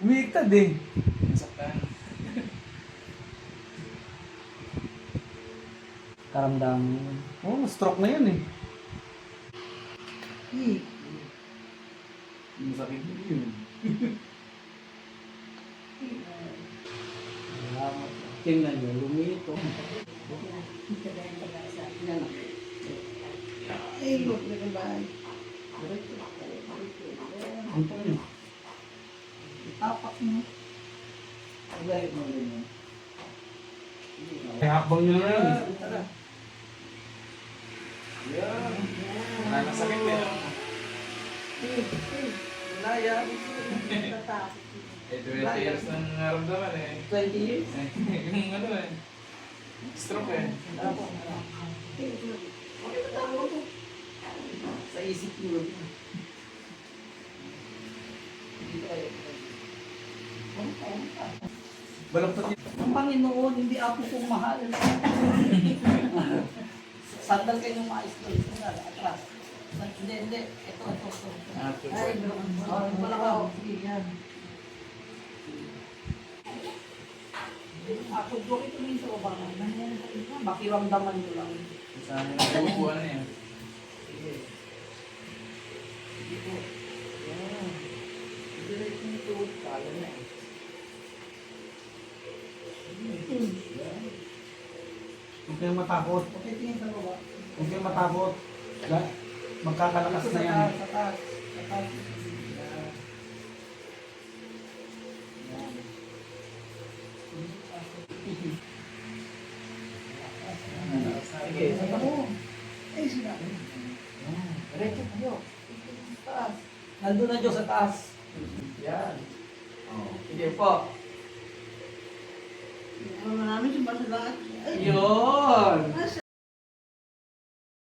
Umiiktad eh. Nasaktan. Karamdaman yun. Oo, stroke na yun eh. Masakit yun. Tingnan nyo, lumito. Ay, huwag na naman. Ang po yun. Tapak mo. Ay, hakbang nyo na yun eh. Tara. Wala nang sakit eh. Wala yan. Tatakot. Eh, 20 years nang naramdaman eh. 20 years? Yung ano eh. Stroke eh. Sa isip mo. Balaktot yun. Ang Panginoon, hindi ako kong mahal. Sandal kayo ng maestro. Sandal, atras. Hindi. Ito. Ay, wala ka. Sige, yan. Ako, doon ito rin sa baba. Makiramdaman ko lang. Sa amin ang upuan na yan. Sige. Sige po. Yan. Diretso nito. Kaya na eh. Huwag kayong matakot. Okay, tingin sa baba. Huwag kayong matakot. Magkakalakas na yan. Sa taas. Yan. Sige, sa taas. Ay, sinabi. Diretso kayo. Sa taas. Nandun na Diyos sa taas. Yan. Sige po. Ano namin si Basalat? Yun!